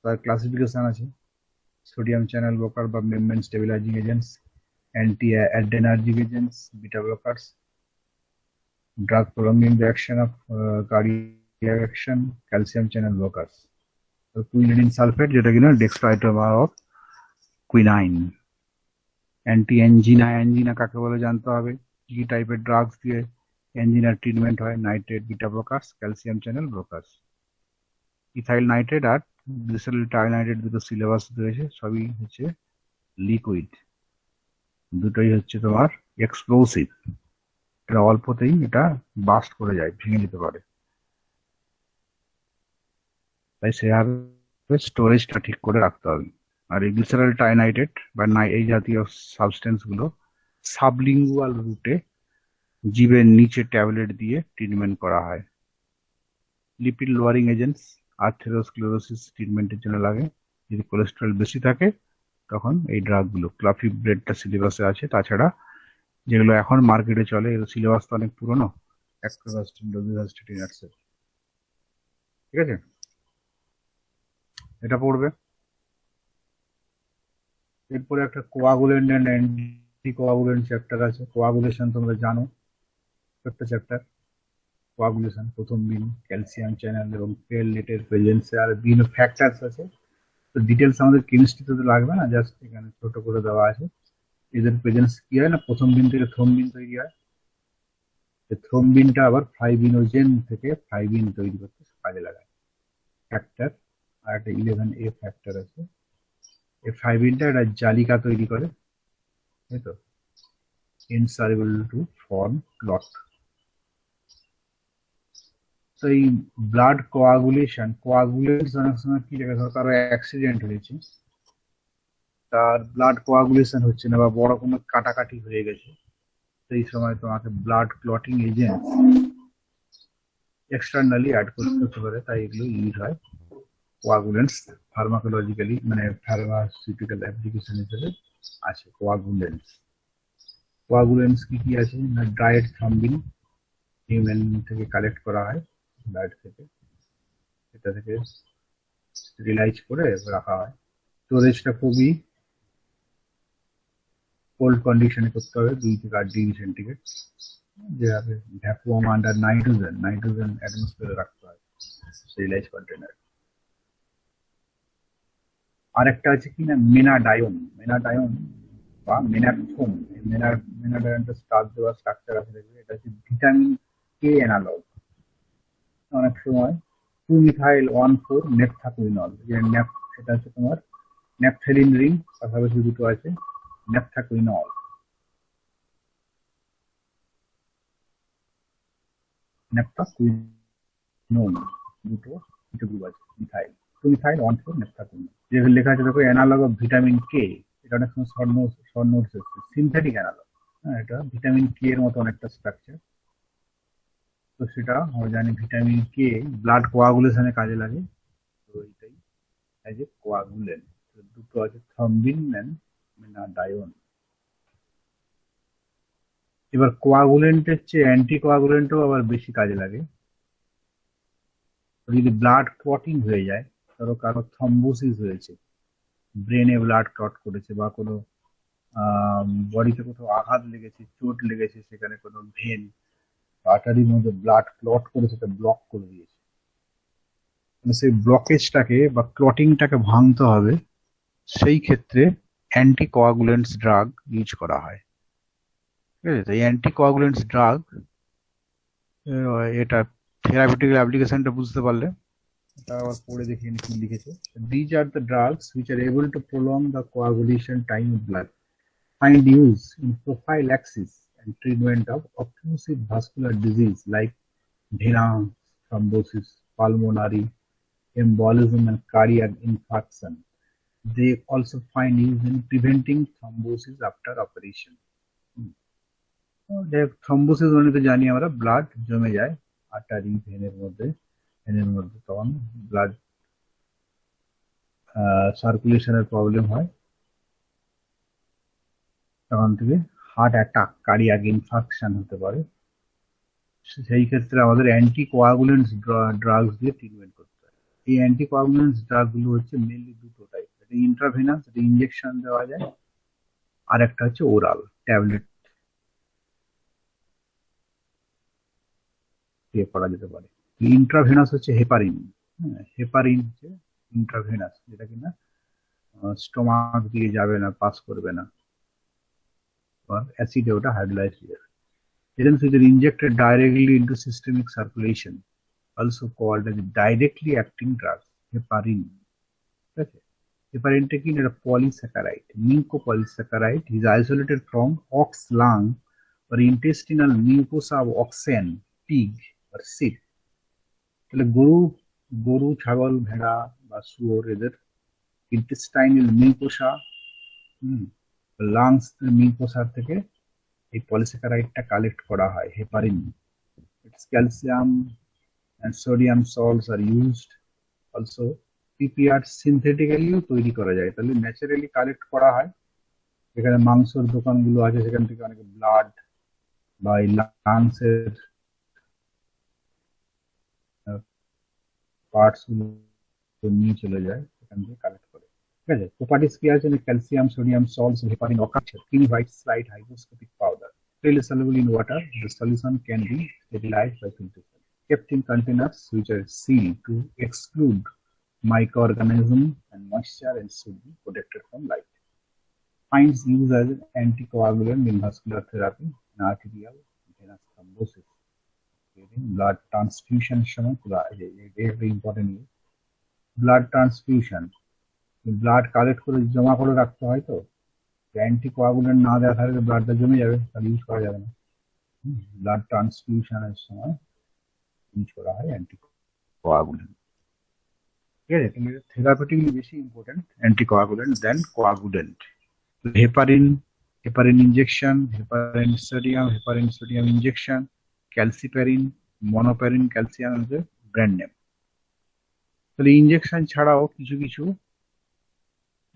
তার ক্লাসিফিকেশন আছে। সোডিয়াম চ্যানেল ব্লকার বা membrane stabilising agents, anti adrenergic agents, beta blockers, drug prolonging the action of cardiac action, calcium channel blockers. So quinidine sulfate যেটা কিনা dextroisomer of quinine. Anti angina, angina কাকে বলে জানতে হবে, কি টাইপের ড্রাগস দিয়ে অ্যাঞ্জিনার ট্রিটমেন্ট হয়, nitrate, beta blockers, calcium channel blockers. Ethyl nitrate আর গ্লিসারিল ট্রাইনাইট্রেট দুটো সিলেবাস রয়েছে, সবই হচ্ছে লিকুইড, দুটোই হচ্ছে তোমার এক্সপ্লোসিভ। এটা অল্পতেই এটা বাস্ট করে যায়, ভেঙে যেতে পারে, তাই সেভাবে স্টোরেজটা ঠিক করে রাখতে হবে। আর এই গ্লিসারাল ট্রাইনাইট্রেট বা এই জাতীয় সাবস্টেন্স গুলো সাবলিঙ্গুয়াল রুটে জীবের নিচে ট্যাবলেট দিয়ে ট্রিটমেন্ট করা হয়। লিপিড লোয়ারিং এজেন্টস আর্থেরোস্ক্লেরোসিস ট্রিটমেন্টের জন্য লাগে। যদি কোলেস্টেরল বেশি থাকে তখন এই ড্রাগগুলো, ক্লাফিব্রেডটা সিলেবাসে আছে, তাছাড়া যেগুলো এখন মার্কেটে চলে এর সিলেবাস তো অনেক পুরনো, অ্যাক্টোভাস্টিন, ডোভিভাস্টিন, এটসেট্রা। ঠিক আছে, এটা পড়বে। এরপরে একটা কোয়াগুলেন্ট এন্ড অ্যান্টিকোয়াগুলেন্ট চ্যাপ্টার আছে। কোয়াগুলেশন তোমরা জানো, একটা চ্যাপ্টার কোয়াগুলেশন, প্রথম দিন, ক্যালসিয়াম চ্যানেল এবং প্লেটলেটের প্রেজেন্সে আর বিভিন্ন ফ্যাক্টরস আছে। তো ডিটেলস আমাদের কেমিস্ট্রিতে তো লাগবে না, জাস্ট এখানে ছোট করে দেওয়া আছে। এদের প্রেজেন্স কি হয় না, প্রথম দিন থেকে থ্রোম্বিন তৈরি হয়। থ্রোম্বিনটা আবার ফাইবিনোজেন থেকে ফাইবিন তৈরি করতে কাজে লাগায় ফ্যাক্টর। আর একটা 11A ফ্যাক্টর আছে। এই ফাইবিনটা একটা জালিকা তৈরি করে, তাই তো, ইনসলুবল টু ফর্ম ক্লট। তো এই ব্লাড কোয়াগুলেশন, অনেক সময় কি লেখা, ধরো কারো অ্যাক্সিডেন্ট হয়েছে, তার ব্লাড কোয়াগুলেশন হচ্ছে না বা বড় কোনো কাটাকাটি হয়ে গেছে, সেই সময় তোমাকে blood clotting agent externally add করতে হতে পারে, তাই এগুলো ইউজ হয়। কোয়াগুলেন্টস ফার্মাকোলজিক্যালি মানে ফার্মাসিউটিক্যাল অ্যাপ্লিকেশন হিসেবে আছে কোয়াগুলেন্টস। কোয়াগুলেন্টস কি কি আছে না, ডায়েট থ্রম্বিন হিউম্যান থেকে কালেক্ট করা হয়, ব্লাড থেকে, এটা থেকে স্টেরিলাইজ করে রাখা হয়। স্টোরেজটা খুবই কোল্ড কন্ডিশনে করতে হবে, 2 থেকে 8 ডিগ্রি সেন্টিগ্রেড, যেভাবে ভ্যাকুয়াম আন্ডার নাইট্রোজেন অ্যাটমসফিয়ারে রাখতে হয় স্টেরিলাইজ কন্টেনার। আরেকটা আছে কি না, মেনাডায়ন বা মেনাকথোম। মেনাডায়নটা স্টার দেওয়া স্ট্রাকচার আছে, দেখবে এটা হচ্ছে ভিটামিন কে অ্যানালগ। অনেক সময় 2-মিথাইল-1,4-নেপথাকুইনল, যে এটা হচ্ছে তোমার ন্যাপথেলিন রিং, পাশাপাশি দুটো আছে নেপথাকুইনল। নেপথাকুইনল দুটো গ্রুপ আছে, মিথাইল 2-মিথাইল-1,4-নেপথাকুইনল। যেখানে লেখা আছে দেখো অ্যানালগ অফ ভিটামিন কে, এটা অনেক সময় স্বর্ণ সিনথেটিক অ্যানালগ। হ্যাঁ, এটা ভিটামিন কে এর মতো অনেকটা স্ট্রাকচার। তো সেটা আমরা জানি ভিটামিন কে ব্লাড কোয়াগুলেশনে কাজে লাগে, তো এটাই অ্যাজ এ কোয়াগুলেন্ট। দুটো আছে থ্রম্বিন এন্ড মেনাডায়ন। এবার কোয়াগুলেন্টের চেয়ে অ্যান্টি কোয়াগুলেন্টও আবার বেশি কাজে লাগে। যদি ব্লাড ক্লটিং হয়ে যায়, ধরো কারো থ্রম্বোসিস হয়েছে, ব্রেনে ব্লাড ক্লট করেছে, বা কোনো বডিতে কোথাও আঘাত লেগেছে, চোট লেগেছে, সেখানে কোনো ভেন আর্টারির মধ্যে ব্লাড ক্লট করে সেটা ব্লক করে দিয়েছে, মানে সেই ব্লকেজটাকে বা ক্লটিংটাকে ভাঙতে হবে, সেই ক্ষেত্রে অ্যান্টি কোয়াগুলেন্টস ড্রাগ ইউজ করা হয়। ঠিক আছে, এই অ্যান্টি কোয়াগুলেন্টস ড্রাগ, এটা থেরাপিউটিক্যাল অ্যাপ্লিকেশনটা বুঝতে পারলে এটা আবার পড়ে দেখে কি লিখেছে। These are the drugs which are able to prolong the coagulation time of blood, find use in prophylaxis and treatment of occlusive vascular disease like venous thrombosis, pulmonary embolism, and cardiac infarction. They also find use in preventing thrombosis after operation. Thrombosis মানে তো জানি আমরা, blood জমে যায় artery ভেনের মধ্যে, তখন blood সার্কুলেশনের problem হয়, তখন থেকে হার্ট অ্যাটাক, কার্ডিয়াক ইনফার্কশন হতে পারে, সেই ক্ষেত্রে আমাদের অ্যান্টিকোয়াগুলেন্টস ড্রাগস দিয়ে ট্রিটমেন্ট করতে হয়। এই অ্যান্টিকোয়াগুলেন্টস ড্রাগগুলো হচ্ছে মেনলি দুটো টাইপ, একটা ইন্ট্রাভেনাস, যেটা ইনজেকশন দেওয়া যায়, আর একটা হচ্ছে ওরাল ট্যাবলেট দিয়ে করা যেতে পারে। ইন্ট্রাভেনাস হচ্ছে হেপারিন। হ্যাঁ, হেপারিন হচ্ছে ইন্ট্রাভেনাস, যেটা কিনা স্টোমাক দিয়ে যাবে না, পাস করবে না, অ্যাসিডে ওটা হাইড্রোলাইজ হয়ে যাবে। Agents which are injected directly into systemic circulation, also called as directly acting drugs, heparin. Okay. Heparin taking a polysaccharide, mucopolysaccharide is isolated from ox lung or intestinal mucosa of oxen, pig or sheep. তাহলে গরু, ছাগল, ভেড়া বা শুয়োর, এদের intestinal mucosa, lungs মিউকোসার থেকে এই পলিস্যাকারাইডটা collect করা হয়, heparin. Its calcium and sodium salts are used. Also, PPR synthetically তৈরি করা যায়, তাহলে ন্যাচারালি কালেক্ট করা হয়। যেখানে মাংসের দোকানগুলো আছে সেখান থেকে অনেকে ব্লাড বা লাংসের পার্টস গুলো নিয়ে চলে যায়, সেখান থেকে কালেক্ট করে। ঠিক আছে, প্রপার্টিস কি আছে? Calcium, sodium salts, heparin occur in white slide hygroscopic powder, freely soluble in water. The solution can be sterilized by filtration, kept in containers which are sealed to exclude microorganisms and moisture, and should be protected from light. Finds used as anticoagulant in vascular therapy and arterial venous thrombosis. Blood transfusion সময় very important, blood transfusion, blood collect করে জমা করে রাখতে হয়, তো anticoagulant না দেওয়া থাকলে ব্লাডটা জমে যাবে, তাহলে ইউজ করা যাবে না। ব্লাড ট্রান্সফিউশনের সময় ইউজ করা হয় অ্যান্টিকোয়াগুলেন্ট। ঠিক আছে, কিন্তু থেরাপিউটিকলি বেশি important anticoagulant than coagulant. Heparin injection, heparin sodium injection, calciparin, monoparin calcium হচ্ছে ব্র্যান্ড নেম। তাহলে ইনজেকশন ছাড়াও কিছু কিছু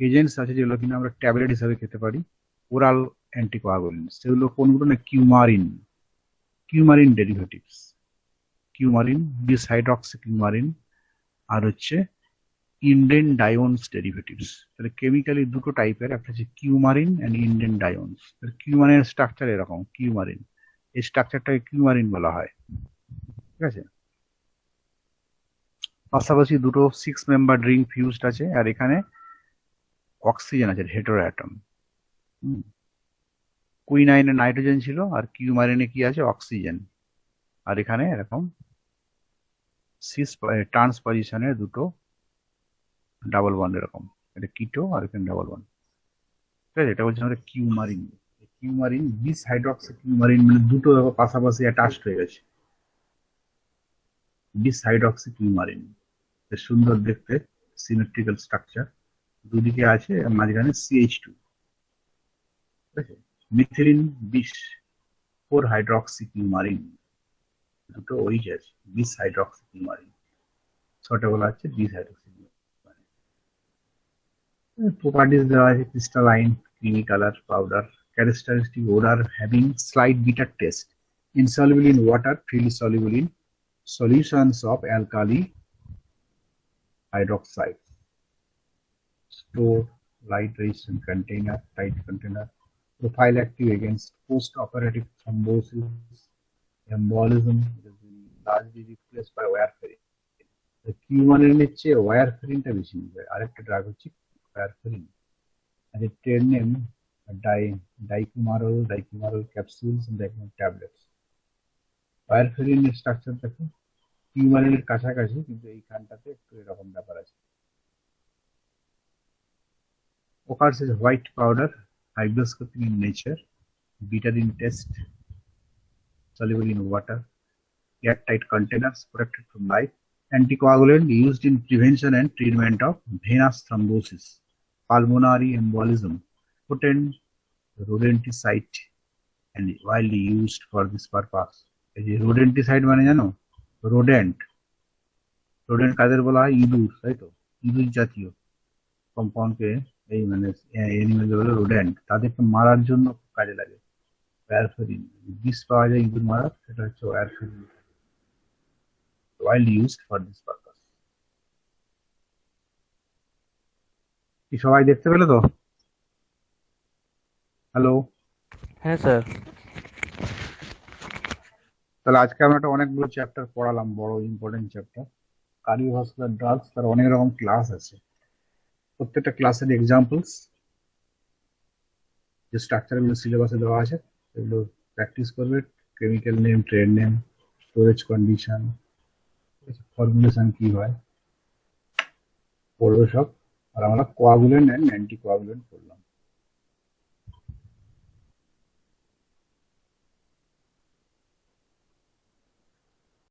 এজেন্টস আছে যেগুলো কিনা আমরা ট্যাবলেট হিসাবে খেতে পারি, ওরাল অ্যান্টিকোয়াগুলেন্ট। সেগুলো কোনগুলো না? কিউমারিন ডেরিভেটিভস, কিউমারিন, ডিসহাইড্রক্সিকিউমারিন, আর হচ্ছে ইন্ডেনডায়োনস ডেরিভেটিভস। তাহলে কেমিক্যালি দুটো টাইপের, একটা হচ্ছে কিউমারিন অ্যান্ড ইন্ডেনডায়োনস। কিউমারিনের স্ট্রাকচার এরকম, কিউমারিন, এই স্ট্রাকচারটাকে কিউমারিন বলা হয়। ঠিক আছে, পাশাপাশি দুটো 6 মেম্বার রিং ফিউজড আছে, আর এখানে অক্সিজেন আছে, হেটেরো অ্যাটম। কুইনাইনে নাইট্রোজেন ছিল, আর কিউমারিনে কি আছে? অক্সিজেন। আর এখানে এরকম সিস ট্রান্স পজিশনে দুটো ডাবল বন্ড, এরকম, এটা কিটো আর এখানে ডাবল বন্ড। ঠিক আছে, এটা বলছে আমাদের কিউমারিন বিস হাইড্রক্সি কিউমারিন, মানে দুটো পাশাপাশি অ্যাটাচড হয়ে গেছে, বিস হাইড্রক্সি কিউমারিন। সুন্দর দেখতে, সিমেট্রিক্যাল স্ট্রাকচার, দুদিকে আছে, মাঝখানে CH2। ঠিক আছে, মিথিলিন বিস 4 হাইড্রক্সি কিউমারিন, দুটো ওইচ আছে, বিস হাইড্রক্সি কিউমারিন, ছোটটা বলা হচ্ছে বিস হাইড্রক্সি কিউমারিন। প্রপার্টিস দেওয়া আছে, crystalline, creamy colour, powder, characteristic odor having slight bitter taste, insoluble in water, freely soluble in solutions of alkali hydroxide. Store light resistant container, tight container. Profile active against post-operative thrombosis, embolism, largely replaced by warfarin. The কিউমারিন হচ্ছে ওয়ারফেরিনটা বেশি use হয়, আরেকটা drug হচ্ছে warfarin, আর এর trade name dicoumarol capsules and dicoumarol tablets. ওয়ারফেরিনের structure দেখো কিউমারিনের কাছাকাছি, কিন্তু এইখানটাতে একটু এরকম ব্যাপার আছে। Occurs as white powder, hygroscopic in nature, bitter in taste, soluble in water, airtight containers, protected from light. Anticoagulant used in prevention and treatment of venous thrombosis, pulmonary embolism, potent rodenticide, and widely used for this purpose. রোডেন্টিসাইড মানে জানো? Rodent কাদের বলা হয়? ইঁদুর, তাই তো, ইঁদুর জাতীয় কম্পাউন্ডকে, এই মানে এনিমেল বলে রোডেন্ট, তাদেরকে মারার জন্য কাজে লাগে। ওয়ারফারিন, বিষ পাওয়া যায় ইঁদুর মারার, সেটা হচ্ছে warfarin, widely used for this purpose. কি সবাই দেখতে পেলে তো? হ্যালো, হ্যাঁ স্যার। তাহলে আজকে আমরা একটা অনেকগুলো চ্যাপ্টার পড়ালাম, বড় ইম্পর্টেন্ট চ্যাপ্টার। কার্ডিওভাস্কুলার ড্রাগস, তার অনেক রকম ক্লাস আছে, প্রত্যেকটা ক্লাসের এক্সাম্পলস যে স্ট্রাকচারগুলো সিলেবাসে দেওয়া আছে সেগুলো প্র্যাকটিস করবে। Chemical name, trade name, storage condition, formulation কি হয় পড়বে সব। আর আমরা কোয়াগুলেন্ট অ্যান্ড অ্যান্টি কোয়াগুলেন্ট পড়লাম।